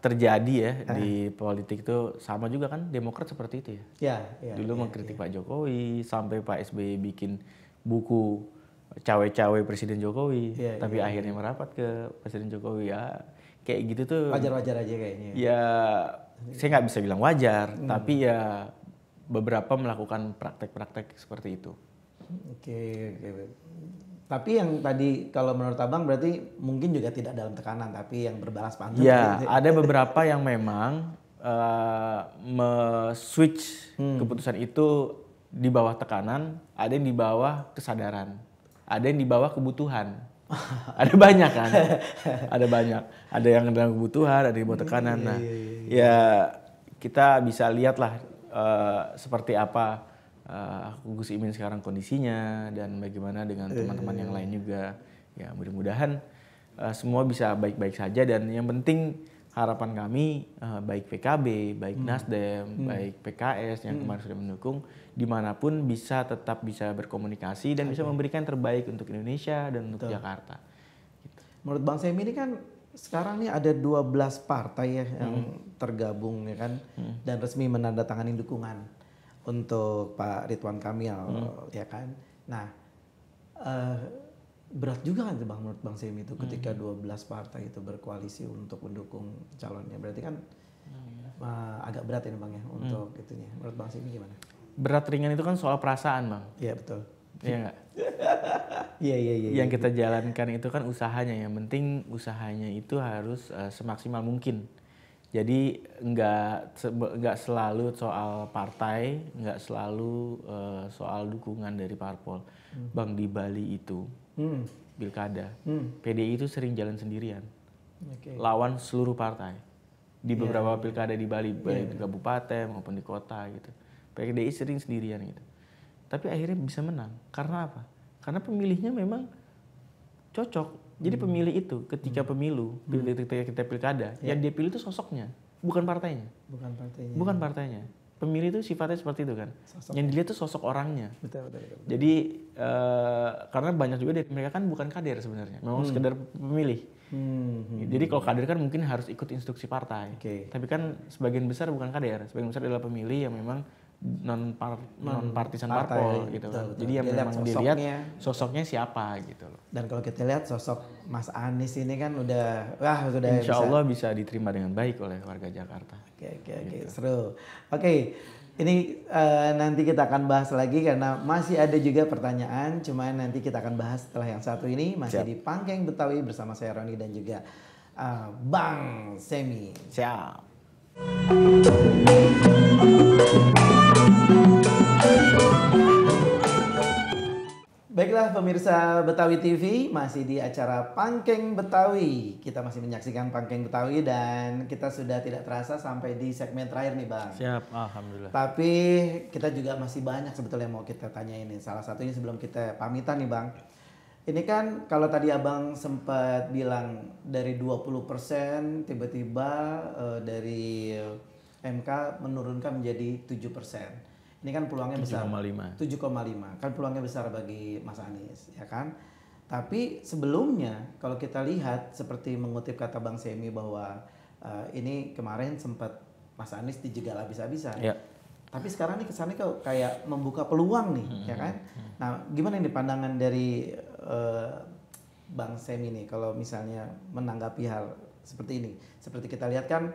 terjadi ya di politik itu, sama juga kan Demokrat seperti itu ya. Dulu mengkritik Pak Jokowi sampai Pak SBY bikin buku cawe-cawe Presiden Jokowi, tapi akhirnya merapat ke Presiden Jokowi ya. Kayak gitu tuh wajar-wajar aja kayaknya. Ya saya nggak bisa bilang wajar, tapi ya beberapa melakukan praktek-praktek seperti itu. Oke. Tapi yang tadi kalau menurut Abang berarti mungkin juga tidak dalam tekanan, tapi yang berbalas pantun. Ya, ada beberapa yang memang switch keputusan itu di bawah tekanan, ada yang di bawah kesadaran, ada yang di bawah kebutuhan. Ada banyak kan? Ada banyak. Ada yang dalam kebutuhan, ada yang di bawah tekanan. Nah, ya kita bisa lihatlah seperti apa Gus Imin sekarang kondisinya dan bagaimana dengan teman-teman yang lain juga. Ya mudah-mudahan semua bisa baik-baik saja dan yang penting harapan kami baik PKB, baik Nasdem, baik PKS yang kemarin sudah mendukung, dimanapun tetap bisa berkomunikasi dan bisa memberikan terbaik untuk Indonesia dan untuk Jakarta. Gitu. Menurut Bang Semi ini kan sekarang nih ada 12 partai ya yang tergabung ya kan dan resmi menandatangani dukungan untuk Pak Ridwan Kamil ya kan. Nah berat juga kan Bang menurut Bang Semi itu ketika 12 partai itu berkoalisi untuk mendukung calonnya. Berarti kan agak berat ini Bang ya untuk itunya. Menurut Bang Semi gimana? Berat ringan itu kan soal perasaan Bang. Iya betul. Iya nggak? Iya. Yang kita jalankan itu kan usahanya. Yang penting usahanya itu harus semaksimal mungkin. Jadi nggak selalu soal partai, nggak selalu soal dukungan dari parpol. Bang, di Bali itu pilkada, PDI itu sering jalan sendirian, lawan seluruh partai. Di beberapa pilkada di Bali, baik di kabupaten maupun di kota gitu, PDI sering sendirian gitu. Tapi akhirnya bisa menang. Karena apa? Karena pemilihnya memang cocok. Jadi pemilih itu ketika pemilu, ketika kita pilkada, yang dia pilih itu sosoknya, bukan partainya. Bukan partainya. Pemilih itu sifatnya seperti itu kan. Sosoknya. Yang dilihat itu sosok orangnya. Betul. Jadi karena banyak juga dari mereka kan bukan kader sebenarnya, memang sekedar pemilih. Jadi kalau kader kan mungkin harus ikut instruksi partai. Tapi kan sebagian besar bukan kader, sebagian besar adalah pemilih yang memang non partisan parpol gitu kan. Jadi yang memang dilihat sosoknya siapa gitu loh. Dan kalau kita lihat sosok Mas Anies ini kan sudah Insya Allah bisa diterima dengan baik oleh warga Jakarta. Oke, seru. Oke, ini nanti kita akan bahas lagi karena masih ada juga pertanyaan. Cuman nanti kita akan bahas setelah yang satu ini masih di Pangkeng Betawi bersama saya Roni dan juga Bang Semi. Siap. Baiklah pemirsa Betawi TV, masih di acara Pangkeng Betawi. Kita masih menyaksikan Pangkeng Betawi dan kita sudah tidak terasa sampai di segmen terakhir nih Bang. Siap, alhamdulillah. Tapi kita juga masih banyak sebetulnya mau kita tanyain nih. Salah satunya sebelum kita pamitan nih Bang. Ini kan kalau tadi Abang sempat bilang dari 20% tiba-tiba dari MK menurunkan menjadi 7%. Ini kan peluangnya besar. 7,5. Kan peluangnya besar bagi Mas Anies, ya kan? Tapi sebelumnya kalau kita lihat seperti mengutip kata Bang Semi bahwa ini kemarin sempat Mas Anies dijegal habis-habisan. Ya. Tapi sekarang nih kesannya kok kayak membuka peluang nih, ya kan? Nah, gimana nih pandangan dari Bang Semi nih kalau misalnya menanggapi hal seperti ini? Seperti kita lihat kan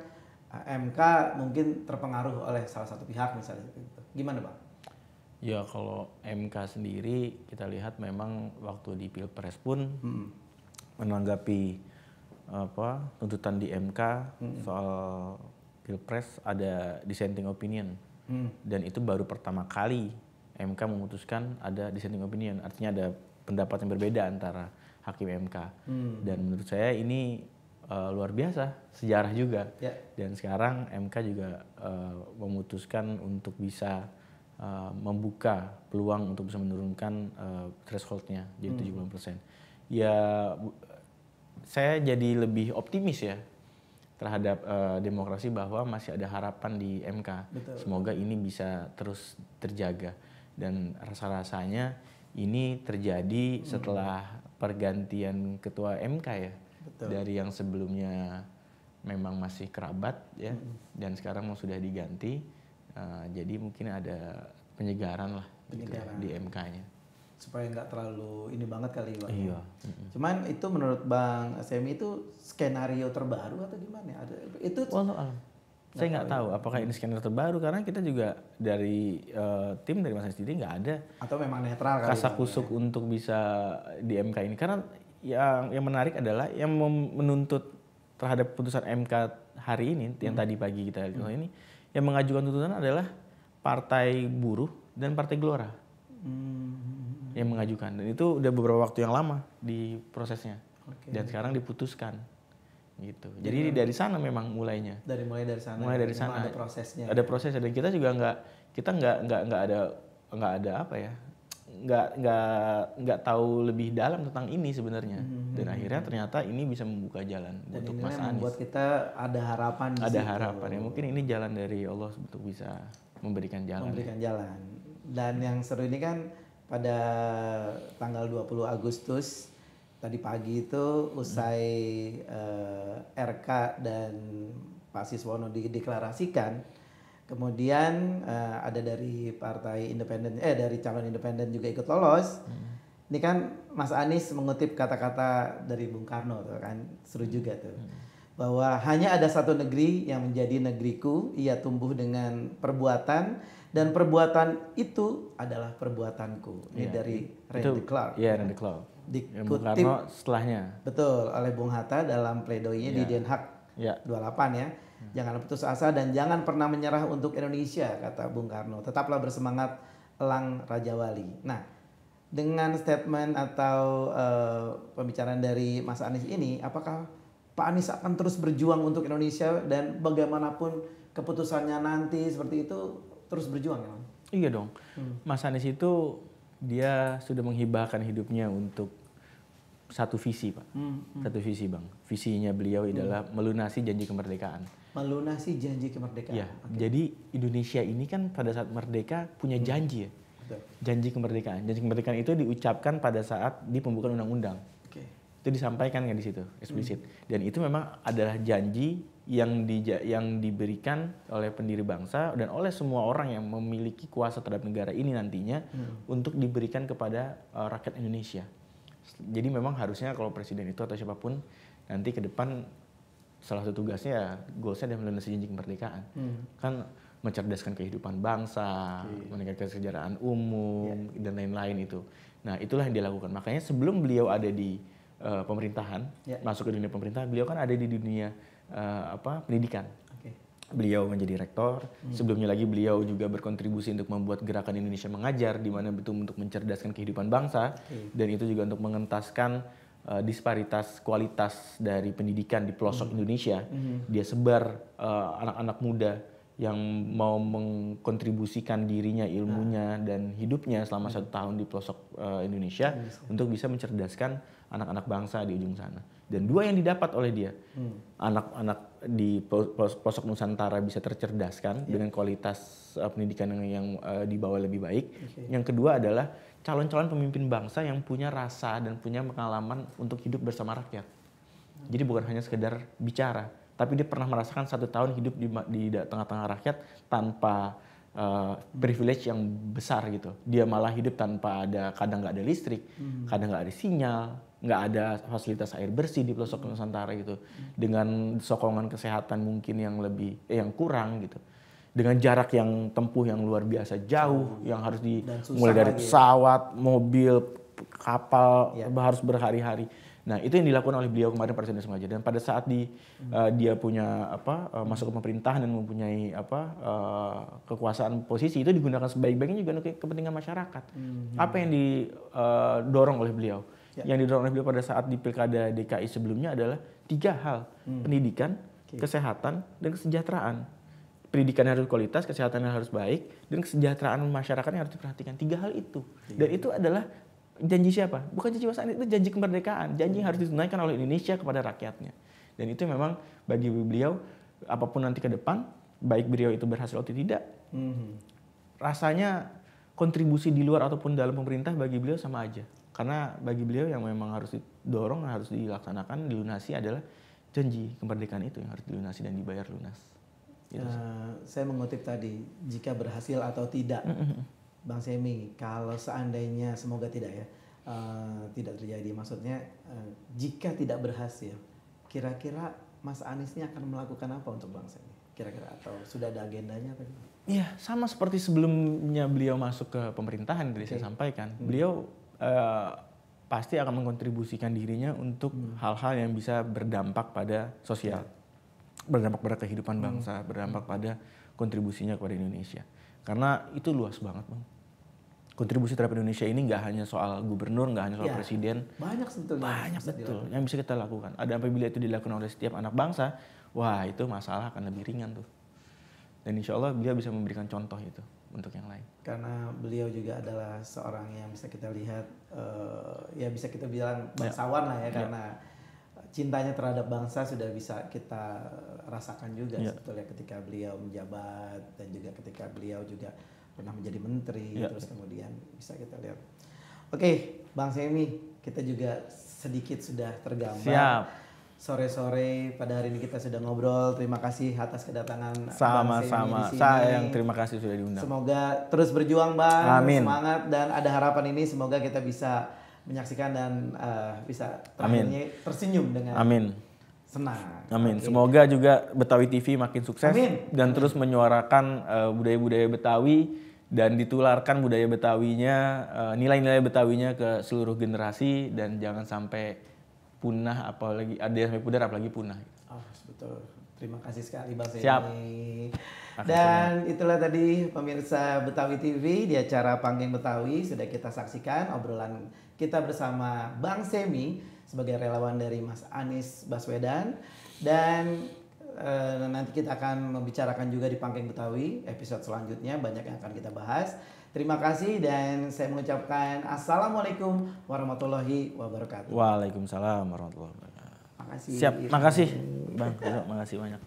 MK mungkin terpengaruh oleh salah satu pihak misalnya gitu. Gimana Bang? Ya kalau MK sendiri kita lihat memang waktu di Pilpres pun menanggapi tuntutan di MK soal Pilpres ada dissenting opinion dan itu baru pertama kali MK memutuskan ada dissenting opinion, artinya ada pendapat yang berbeda antara hakim MK dan menurut saya ini luar biasa, sejarah juga. Dan sekarang MK juga memutuskan untuk bisa membuka peluang untuk bisa menurunkan thresholdnya jadi 70%. Ya saya jadi lebih optimis ya terhadap demokrasi bahwa masih ada harapan di MK. Betul. Semoga ini bisa terus terjaga dan rasa-rasanya ini terjadi setelah pergantian ketua MK ya. Betul. Dari yang sebelumnya memang masih kerabat ya dan sekarang mau sudah diganti jadi mungkin ada penyegaran lah gitu ya, di MK-nya supaya nggak terlalu ini banget kali Bang. Iya. Cuman itu menurut Bang Semi itu skenario terbaru atau gimana? Itu saya nggak tahu apakah ini skenario terbaru karena kita juga dari tim dari Mas sendiri nggak ada atau memang netral kasakusuk untuk bisa di MK ini karena yang menarik adalah yang menuntut terhadap putusan MK hari ini yang tadi pagi kita lihat ini yang mengajukan tuntutan adalah Partai Buruh dan Partai Gelora yang mengajukan dan itu udah beberapa waktu yang lama di prosesnya dan sekarang diputuskan gitu. Jadi dari sana memang mulainya. Mulai dari sana. Ada prosesnya. Ada prosesnya dan kita juga nggak ada apa ya. Nggak tahu lebih dalam tentang ini sebenarnya dan akhirnya ternyata ini bisa membuka jalan dan untuk Mas Anies. Membuat kita ada harapan. Harapan ya mungkin ini jalan dari Allah untuk bisa memberikan jalan. Dan yang seru ini kan pada tanggal 20 Agustus tadi pagi itu usai RK dan Pak Siswono dideklarasikan. Kemudian ada dari partai independen, dari calon independen juga ikut lolos. Ini kan Mas Anies mengutip kata-kata dari Bung Karno tuh kan, seru juga tuh. Bahwa hanya ada satu negeri yang menjadi negeriku, ia tumbuh dengan perbuatan dan perbuatan itu adalah perbuatanku. Ini dari Randy Clark. Iya, Randy Clark. Bung Karno setelahnya. Betul, oleh Bung Hatta dalam pledoinya di Den Haag 28 ya. Jangan putus asa dan jangan pernah menyerah untuk Indonesia, kata Bung Karno. Tetaplah bersemangat, elang Raja Wali. Nah, dengan statement atau pembicaraan dari Mas Anies ini, apakah Pak Anies akan terus berjuang untuk Indonesia dan bagaimanapun keputusannya nanti seperti itu terus berjuang ya? Iya dong. Mas Anies itu dia sudah menghibahkan hidupnya untuk satu visi, Pak. Satu visi, Bang. Visinya beliau adalah melunasi janji kemerdekaan. Melunasi janji kemerdekaan. Ya, jadi Indonesia ini kan pada saat merdeka punya janji ya. Betul. Janji kemerdekaan. Janji kemerdekaan itu diucapkan pada saat di pembukaan undang-undang. Oke. Itu disampaikan kan di situ, eksplisit. Dan itu memang adalah janji yang diberikan oleh pendiri bangsa dan oleh semua orang yang memiliki kuasa terhadap negara ini nantinya untuk diberikan kepada rakyat Indonesia. Jadi memang harusnya kalau presiden itu atau siapapun nanti ke depan salah satu tugasnya ya goalsnya adalah melunasi janji kemerdekaan. Kan mencerdaskan kehidupan bangsa, meningkatkan kesejahteraan umum dan lain-lain itu. Nah, itulah yang dia lakukan. Makanya sebelum beliau ada di pemerintahan, masuk ke dunia pemerintahan, beliau kan ada di dunia pendidikan. Beliau menjadi rektor. Sebelumnya lagi beliau juga berkontribusi untuk membuat gerakan Indonesia Mengajar, di mana betul untuk mencerdaskan kehidupan bangsa, dan itu juga untuk mengentaskan disparitas kualitas dari pendidikan di pelosok Indonesia. Dia sebar anak-anak muda yang mau mengkontribusikan dirinya, ilmunya, dan hidupnya selama 1 tahun di pelosok Indonesia untuk bisa mencerdaskan anak-anak bangsa di ujung sana. Dan 2 yang didapat oleh dia, anak-anak di pelosok Nusantara bisa tercerdaskan dengan kualitas pendidikan yang dibawa lebih baik. Yang kedua adalah calon-calon pemimpin bangsa yang punya rasa dan punya pengalaman untuk hidup bersama rakyat. Jadi bukan hanya sekedar bicara, tapi dia pernah merasakan 1 tahun hidup di tengah-tengah rakyat tanpa privilege yang besar gitu. Dia malah hidup tanpa kadang nggak ada listrik, kadang nggak ada sinyal, nggak ada fasilitas air bersih di pelosok Nusantara gitu. Dengan sokongan kesehatan mungkin yang kurang gitu. Dengan jarak yang tempuh yang luar biasa jauh, yang harus mulai dari pesawat, mobil, kapal, harus berhari-hari. Nah, itu yang dilakukan oleh beliau kemarin pada saat sengaja. Dan pada saat dia punya masuk ke pemerintahan dan mempunyai kekuasaan posisi, itu digunakan sebaik-baiknya juga untuk kepentingan masyarakat. Apa yang didorong oleh beliau? Yang didorong oleh beliau pada saat di Pilkada DKI sebelumnya adalah 3 hal. Pendidikan, kesehatan, dan kesejahteraan. Pendidikan harus kualitas, kesehatan harus baik, dan kesejahteraan masyarakatnya harus diperhatikan. 3 hal itu. Dan itu adalah janji siapa? Bukan janji Mas Anies, itu janji kemerdekaan. Janji yang harus ditunaikan oleh Indonesia kepada rakyatnya. Dan itu memang bagi beliau, apapun nanti ke depan, baik beliau itu berhasil atau tidak, rasanya kontribusi di luar ataupun dalam pemerintah bagi beliau sama aja. Karena bagi beliau yang memang harus didorong, harus dilaksanakan, dilunasi adalah janji kemerdekaan itu yang harus dilunasi dan dibayar lunas. Gitu. Saya mengutip tadi, jika berhasil atau tidak. Bang Semi, kalau seandainya semoga tidak ya, tidak terjadi. Maksudnya jika tidak berhasil, kira-kira Mas Anies ini akan melakukan apa untuk bangsa ini? Kira-kira atau sudah ada agendanya atau gimana? Iya, sama seperti sebelumnya beliau masuk ke pemerintahan tadi saya sampaikan. Beliau pasti akan mengkontribusikan dirinya untuk hal-hal yang bisa berdampak pada sosial, berdampak pada kehidupan bangsa, berdampak pada kontribusinya kepada Indonesia. Karena itu luas banget, Bang. Kontribusi terhadap Indonesia ini nggak hanya soal gubernur, nggak hanya soal presiden. Banyak sebetulnya. Banyak betul yang bisa kita lakukan. Ada apabila itu dilakukan oleh setiap anak bangsa, wah itu masalah akan lebih ringan tuh. Dan insya Allah beliau bisa memberikan contoh itu untuk yang lain. Karena beliau juga adalah seorang yang bisa kita lihat, ya bisa kita bilang bangsawan lah ya. Karena cintanya terhadap bangsa sudah bisa kita rasakan juga sebetulnya ketika beliau menjabat dan juga ketika beliau juga pernah menjadi menteri, terus kemudian bisa kita lihat. Oke, Bang Semi, kita juga sedikit sudah tergambar. Siap. Sore-sore pada hari ini kita sudah ngobrol. Terima kasih atas kedatangan sama-sama. Saya yang terima kasih sudah diundang. Semoga terus berjuang, Bang. Amin. Semangat dan ada harapan ini semoga kita bisa menyaksikan dan bisa terakhirnya tersenyum dengan senang. Amin. Okay. Semoga juga Betawi TV makin sukses dan terus menyuarakan budaya-budaya Betawi dan ditularkan budaya Betawinya, nilai-nilai Betawinya ke seluruh generasi dan jangan sampai punah, apalagi ada yang sampai pudar apalagi punah. Betul. Terima kasih sekali Bang Semi. Siap. Dan itulah tadi pemirsa Betawi TV di acara Panggung Betawi sudah kita saksikan obrolan kita bersama Bang Semi sebagai relawan dari Mas Anies Baswedan. Dan nanti kita akan membicarakan juga di Panggung Betawi episode selanjutnya, banyak yang akan kita bahas. Terima kasih dan saya mengucapkan Assalamualaikum warahmatullahi wabarakatuh. Waalaikumsalam warahmatullahi wabarakatuh. Makasih. Siap, makasih Bang. Makasih banyak.